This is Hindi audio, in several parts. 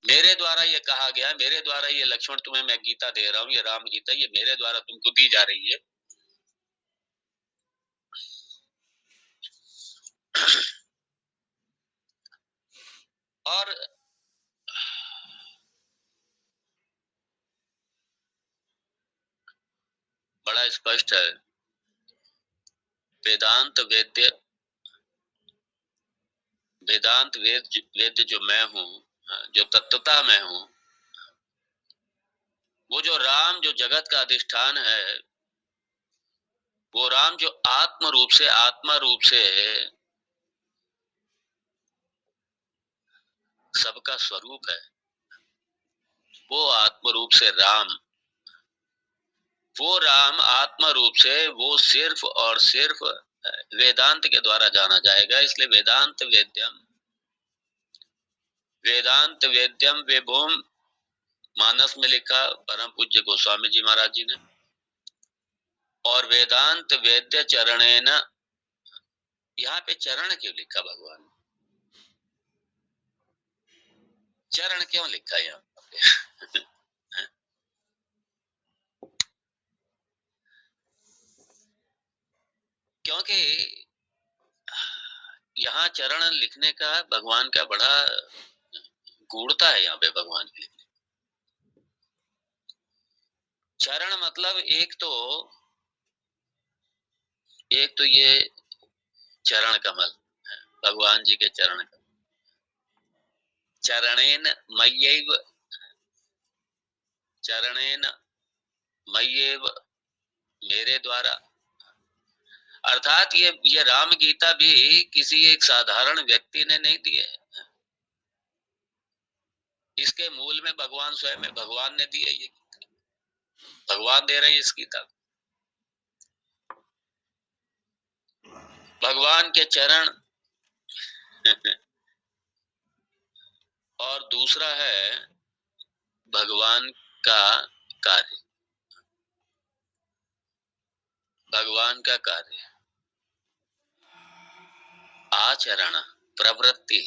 मेरे द्वारा ये कहा गया, मेरे द्वारा ये लक्ष्मण तुम्हें मैं गीता दे रहा हूँ, ये राम गीता, ये मेरे द्वारा तुमको दी जा रही है। और बड़ा स्पष्ट है, वेदांत वेद्य, वेदांत वेद्य जो मैं हूँ, जो तत्वता मैं हूँ, वो जो राम जो जगत का अधिष्ठान है, वो राम जो आत्म रूप से, आत्मा रूप से सबका स्वरूप है, वो आत्म रूप से राम, वो राम आत्मा रूप से वो सिर्फ और सिर्फ वेदांत के द्वारा जाना जाएगा। इसलिए वेदांत वेद्यम, वेदांत वेद्यम विभुम, मानस में लिखा परम पूज्य गोस्वामी जी महाराज जी ने। और वेदांत वेद्य चरणेन, यहाँ पे चरण क्यों लिखा भगवान, चरण क्यों लिखा यहाँ पे? क्योंकि यहाँ चरण लिखने का भगवान का बड़ा गूढ़ता है। यहाँ पे भगवान के लिखने, चरण मतलब एक तो ये चरण कमल, भगवान जी के चरण कमल, चरणेन मय्यैव, चरणेन मय्यैव, मेरे द्वारा। अर्थात ये राम गीता भी किसी एक साधारण व्यक्ति ने नहीं दी है, इसके मूल में भगवान स्वयं है, भगवान ने दी है ये गीता, भगवान दे रहे हैं इस गीता। भगवान के चरण और दूसरा है भगवान का कार्य, भगवान का कार्य, आचरण प्रवृत्ति,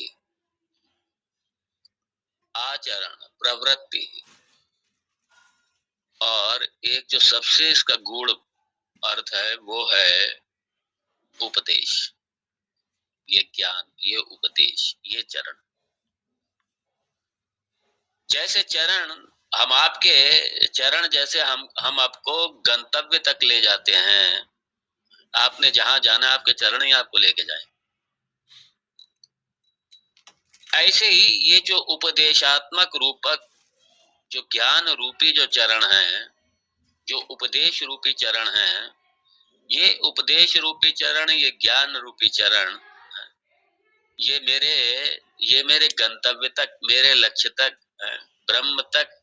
आचरण प्रवृत्ति। और एक जो सबसे इसका गूढ़ अर्थ है वो है उपदेश, ये ज्ञान, ये उपदेश, ये चरण। जैसे चरण, हम आपके चरण जैसे हम आपको गंतव्य तक ले जाते हैं, आपने जहां जाना आपके चरण ही आपको लेके जाए। ऐसे ही ये जो उपदेशात्मक रूपक, जो ज्ञान रूपी जो चरण है, जो उपदेश रूपी चरण है, ये उपदेश रूपी चरण, ये ज्ञान रूपी चरण, ये मेरे गंतव्य तक, मेरे लक्ष्य तक, ब्रह्म तक,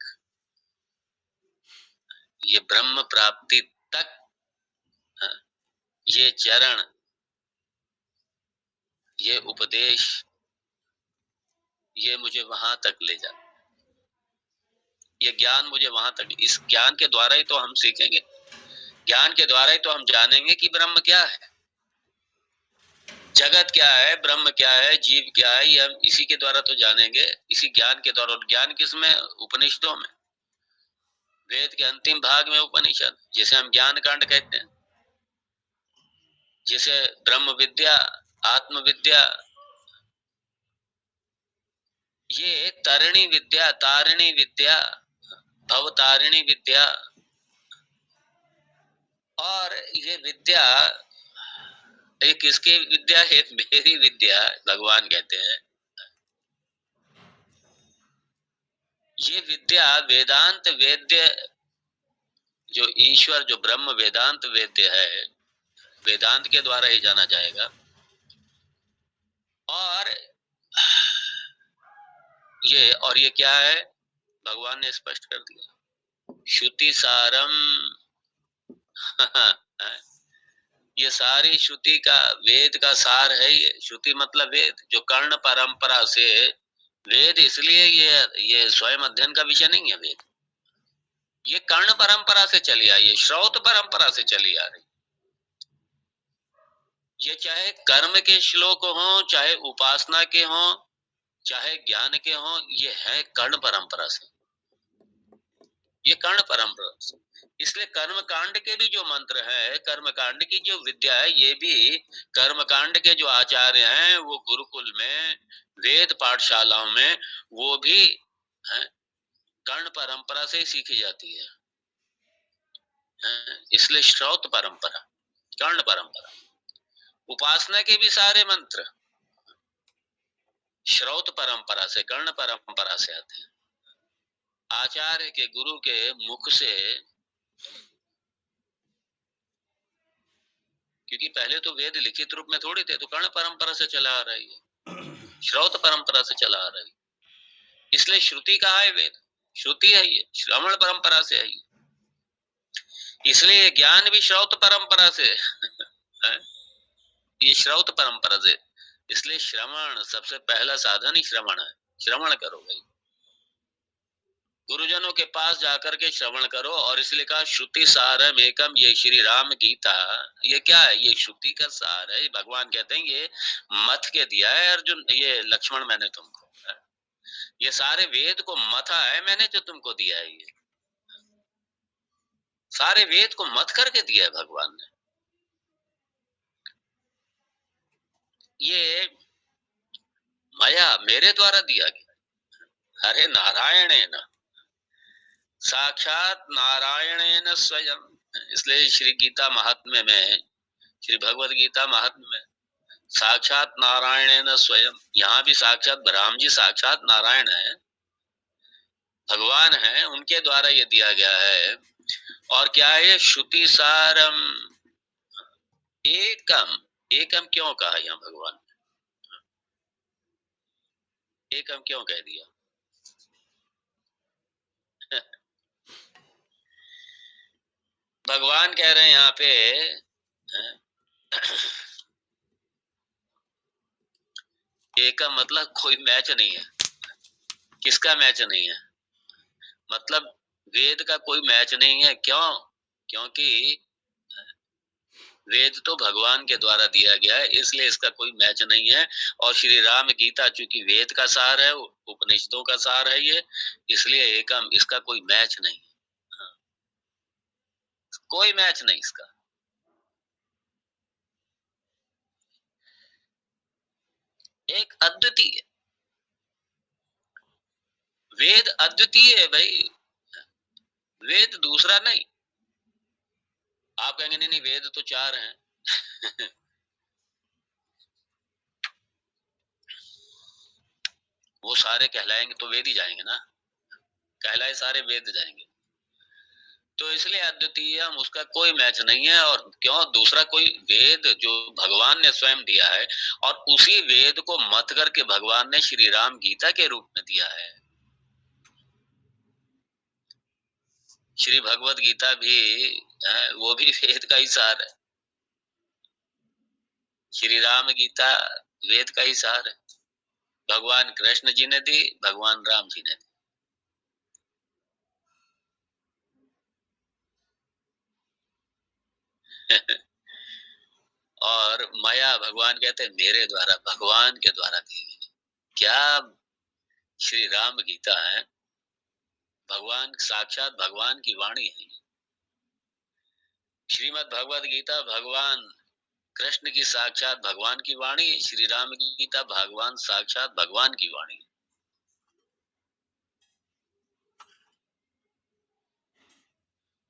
ये ब्रह्म प्राप्ति तक, ये चरण, ये उपदेश, ये मुझे वहां तक ले जा, ये ज्ञान मुझे वहां तक, इस ज्ञान के द्वारा ही तो हम सीखेंगे, ज्ञान के द्वारा ही तो हम जानेंगे कि ब्रह्म क्या है, जगत क्या है, ब्रह्म क्या है, जीव क्या है, ये हम इसी के द्वारा तो जानेंगे, इसी ज्ञान के द्वारा। और ज्ञान किसमें? उपनिषदों में, वेद के अंतिम भाग में उपनिषद, जिसे हम ज्ञान कांड कहते हैं, जिसे ब्रह्म विद्या, आत्म विद्या, ये तरिणी विद्या, तारिणी विद्या, भवतारिणी विद्या, और ये विद्या, ये किसकी विद्या है? मेरी विद्या, भगवान कहते हैं। ये विद्या वेदांत वेद्य, जो ईश्वर, जो ब्रह्म वेदांत वेद्य है, वेदांत के द्वारा ही जाना जाएगा। और ये क्या है? भगवान ने स्पष्ट कर दिया, श्रुति सारम। ये सारी श्रुति का, वेद का सार है ये। श्रुति मतलब वेद, जो कर्ण परंपरा से, वेद इसलिए ये स्वयं अध्ययन का विषय नहीं है वेद, ये कर्ण परंपरा से चली आई है, श्रौत परंपरा से चली आ रही। ये चाहे कर्म के श्लोक हो, चाहे उपासना के हो, चाहे ज्ञान के हों, ये है कर्ण परंपरा से, ये कर्ण परंपरा से। इसलिए कर्म कांड के भी जो मंत्र है, कर्म कांड की जो विद्या है, ये भी कर्म कांड के जो आचार्य हैं वो गुरुकुल में, वेद पाठशालाओं में, वो भी कर्ण परंपरा से ही सीखी जाती है। इसलिए श्रौत परंपरा, कर्ण परंपरा। उपासना के भी सारे मंत्र श्रौत परंपरा से, कर्ण परंपरा से आते हैं। आचार्य के, गुरु के मुख से, क्योंकि पहले तो वेद लिखित रूप में थोड़ी थे, तो कर्ण परंपरा से चला आ रही है, श्रौत परंपरा से चला आ रही है। इसलिए श्रुति कहा है वेद, श्रुति है ये, श्रवण परंपरा से है ये। इसलिए ज्ञान भी श्रौत परंपरा से है, ये श्रौत परंपरा से। इसलिए श्रवण, सबसे पहला साधन ही श्रवण है। श्रवण करो भाई, गुरुजनों के पास जाकर के श्रवण करो। और इसलिए कहा श्रुति सारम एकम, ये श्री राम गीता, ये क्या है? ये श्रुति का सार है। भगवान कहते हैं ये मथ के दिया है अर्जुन, ये लक्ष्मण मैंने तुमको, ये सारे वेद को मथा है मैंने जो तुमको दिया है। ये सारे वेद को मथ करके दिया है भगवान ने। ये माया मेरे द्वारा दिया गया। हरे नारायण, साक्षात नारायणेन स्वयं। इसलिए श्री गीता महात्म्य में, श्री भगवद गीता महात्म्य में साक्षात नारायणेन स्वयं, यहाँ भी साक्षात ब्रह्म जी साक्षात नारायण है, भगवान है, उनके द्वारा ये दिया गया है। और क्या है? श्रुति सारम एकम। एकम क्यों कहा यहाँ भगवान ने? एकम क्यों कह दिया? भगवान कह रहे हैं यहाँ पे, एकम मतलब कोई मैच नहीं है। किसका मैच नहीं है? मतलब वेद का कोई मैच नहीं है। क्यों? क्योंकि वेद तो भगवान के द्वारा दिया गया है, इसलिए इसका कोई मैच नहीं है। और श्री राम गीता चूंकि वेद का सार है, उपनिषदों का सार है ये, इसलिए एकम, इसका कोई मैच नहीं। हाँ, कोई मैच नहीं इसका। एक अद्वितीय वेद, अद्वितीय है भाई, वेद दूसरा नहीं। आप कहेंगे नहीं नहीं वेद तो 4 हैं। वो सारे कहलाएंगे तो वेद ही जाएंगे ना, कहलाए सारे वेद जाएंगे। तो इसलिए अद्वितीय, उसका कोई मैच नहीं है। और क्यों? दूसरा कोई वेद जो भगवान ने स्वयं दिया है, और उसी वेद को मत करके भगवान ने श्री राम गीता के रूप में दिया है। श्री भगवद गीता भी वो भी वेद का ही सार है। श्री राम गीता वेद का ही सार है। भगवान कृष्ण जी ने दी, भगवान राम जी ने दी। और माया भगवान कहते हैं मेरे द्वारा, भगवान के द्वारा दी गई। क्या श्री राम गीता है? भगवान, साक्षात भगवान की वाणी है। श्रीमद् भगवद गीता भगवान कृष्ण की साक्षात भगवान की वाणी, श्री राम गीता भगवान साक्षात भगवान की वाणी।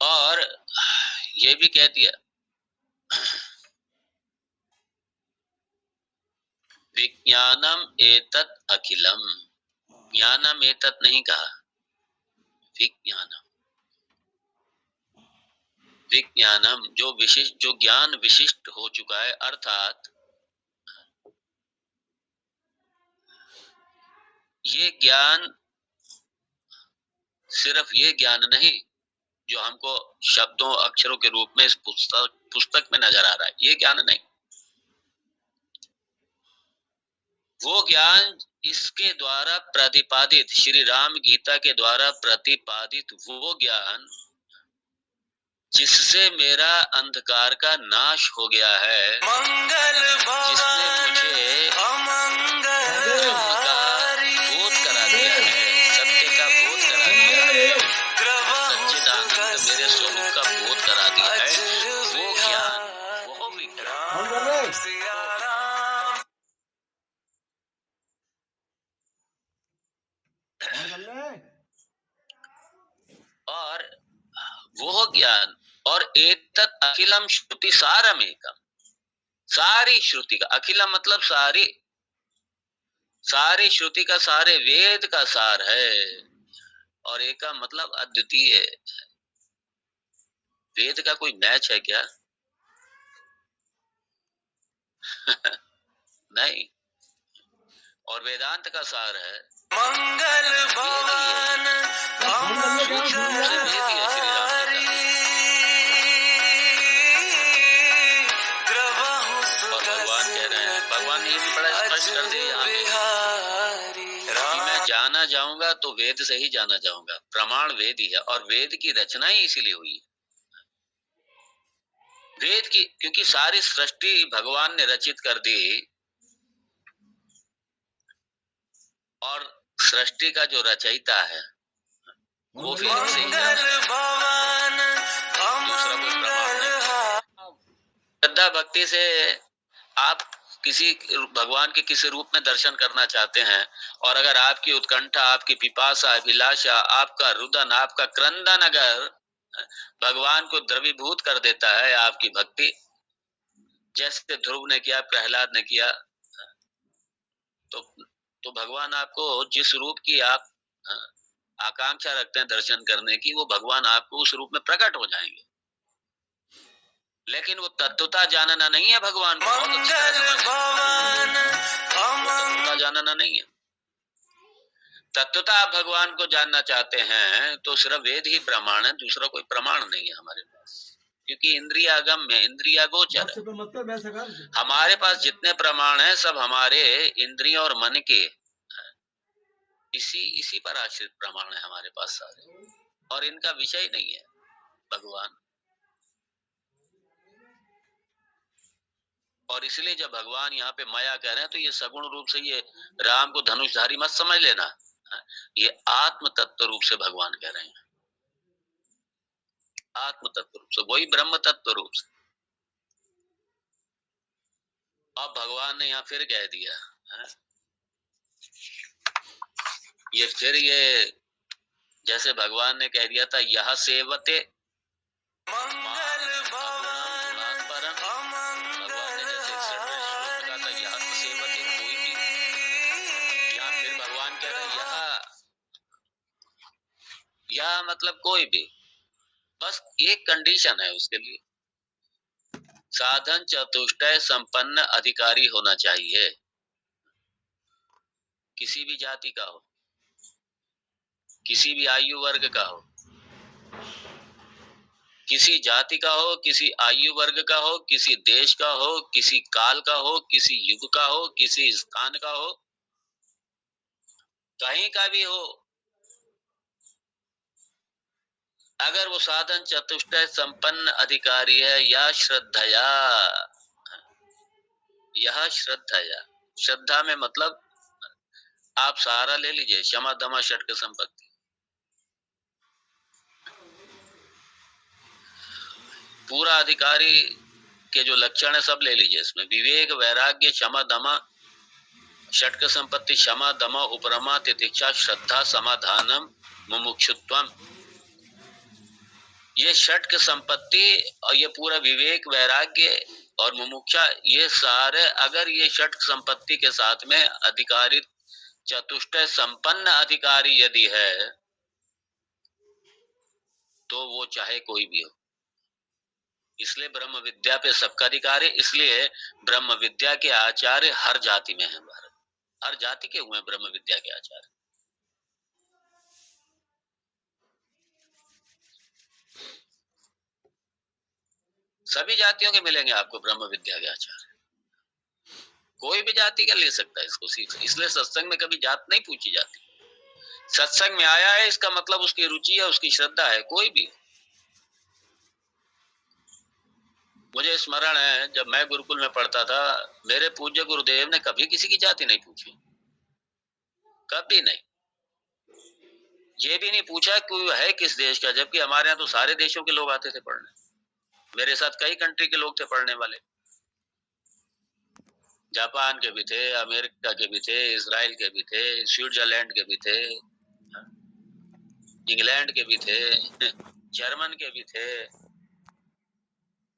और ये भी कह दिया, विज्ञानम एतत् अखिलम। ज्ञानम एतत् नहीं कहा, विज्ञानम। विज्ञानम जो विशिष्ट, जो ज्ञान विशिष्ट हो चुका है, अर्थात ये ज्ञान सिर्फ ये ज्ञान नहीं जो हमको शब्दों अक्षरों के रूप में इस पुस्तक में नजर आ रहा है, ये ज्ञान नहीं। वो ज्ञान इसके द्वारा प्रतिपादित, श्री राम गीता के द्वारा प्रतिपादित वो ज्ञान जिससे मेरा अंधकार का नाश हो गया है, जिसने मुझे ब्रह्म का और वो ज्ञान और एतत् अखिलम श्रुति सारम एकम, सारी श्रुति का, अखिलम मतलब सारी, सारी श्रुति का, सारे वेद का सार है। और एकम मतलब अद्वितीय। वेद का कोई मैच है क्या? नहीं। और वेदांत का सार है मंगल भवन और भगवान कह रहे हैं, भगवान ने ये भी बड़ा स्पष्ट कर दिया यहाँ पे कि मैं जाना जाऊंगा तो वेद से ही जाना जाऊंगा। प्रमाण वेद ही है और वेद की रचना ही इसीलिए हुई है। वेद की, क्योंकि सारी सृष्टि भगवान ने रचित कर दी और सृष्टि का जो रचयिता है वो वेद से ही है। दूसरा कोई प्रमाण नहीं। श्रद्धा भक्ति से आप किसी भगवान के किसी रूप में दर्शन करना चाहते हैं और अगर आपकी उत्कंठा, आपकी पिपासा, अभिलाषा, आपका रुदन, आपका क्रंदन अगर भगवान को द्रवीभूत कर देता है, आपकी भक्ति जैसे ध्रुव ने किया, प्रहलाद ने किया, तो भगवान आपको जिस रूप की आप आकांक्षा रखते हैं दर्शन करने की, वो भगवान आपको उस रूप में प्रकट हो जाएंगे। लेकिन वो तत्वता जानना नहीं है भगवान को, तत्वता जानना नहीं है। तत्वता आप भगवान को जानना चाहते हैं तो सिर्फ वेद ही प्रमाण है, दूसरा कोई प्रमाण नहीं है हमारे पास, क्योंकि इंद्रियागम है, इंद्रियागोचर है। हमारे पास जितने प्रमाण हैं सब हमारे इंद्रियों और मन के इसी पर आश्रित प्रमाण है हमारे पास सारे, और इनका विषय नहीं है भगवान। और इसलिए जब भगवान यहाँ पे माया कह रहे हैं तो ये सगुण रूप से ये राम को धनुषधारी मत समझ लेना, ये आत्म तत्व रूप से भगवान कह रहे हैं, आत्म तत्व रूप से, वही ब्रह्म तत्व रूप से। अब भगवान ने यहाँ फिर कह दिया ये फिर ये जैसे भगवान ने कह दिया था यह सेवते मंगल भगवान ने जैसे कहा था यह सेवते, कोई भी, यहाँ फिर भगवान कह रहे यह मतलब कोई भी, बस एक कंडीशन है उसके लिए, साधन चतुष्टय संपन्न अधिकारी होना चाहिए, किसी भी जाति का हो, किसी भी आयु वर्ग का हो, किसी जाति का हो, किसी आयु वर्ग का हो, किसी देश का हो, किसी काल का हो, किसी युग का हो, किसी स्थान का हो, कहीं का भी हो, अगर वो साधन चतुष्टय संपन्न अधिकारी है या श्रद्धया, यह श्रद्धया, श्रद्धा में मतलब आप सहारा ले लीजिए क्षमा दमा षटक संपत्ति, पूरा अधिकारी के जो लक्षण है सब ले लीजिए इसमें, विवेक, वैराग्य, क्षमा दमा षटक संपत्ति, क्षमा दमा उपरमा तितिक्षा श्रद्धा समाधानम मुमुक्षुत्वम, ये षटक संपत्ति और ये पूरा विवेक, वैराग्य और मुमुक्षा, ये सारे अगर ये षटक संपत्ति के साथ में अधिकारी चतुष्टय संपन्न अधिकारी यदि है तो वो चाहे कोई भी हो। इसलिए ब्रह्म विद्या पे सबका अधिकार है, इसलिए ब्रह्म विद्या के आचार्य हर जाति में है, भारत हर जाति के हुए ब्रह्म विद्या के आचार्य। सभी जातियों के मिलेंगे आपको ब्रह्म विद्या के आचार्य, कोई भी जाति का ले सकता है इसको सीख। इसलिए सत्संग में कभी जात नहीं पूछी जाती, सत्संग में आया है इसका मतलब उसकी रुचि है, उसकी श्रद्धा है, कोई भी। मुझे स्मरण है जब मैं गुरुकुल में पढ़ता था, मेरे पूज्य गुरुदेव ने कभी किसी की जाति नहीं पूछी, कभी नहीं, ये भी नहीं पूछा कोई है किस देश का, जबकि हमारे यहाँ तो सारे देशों के लोग आते थे पढ़ने, मेरे साथ कई कंट्री के लोग थे पढ़ने वाले, जापान के भी थे, अमेरिका के भी थे, इजराइल के भी थे, स्विट्जरलैंड के भी थे, इंग्लैंड के भी थे, जर्मन के भी थे,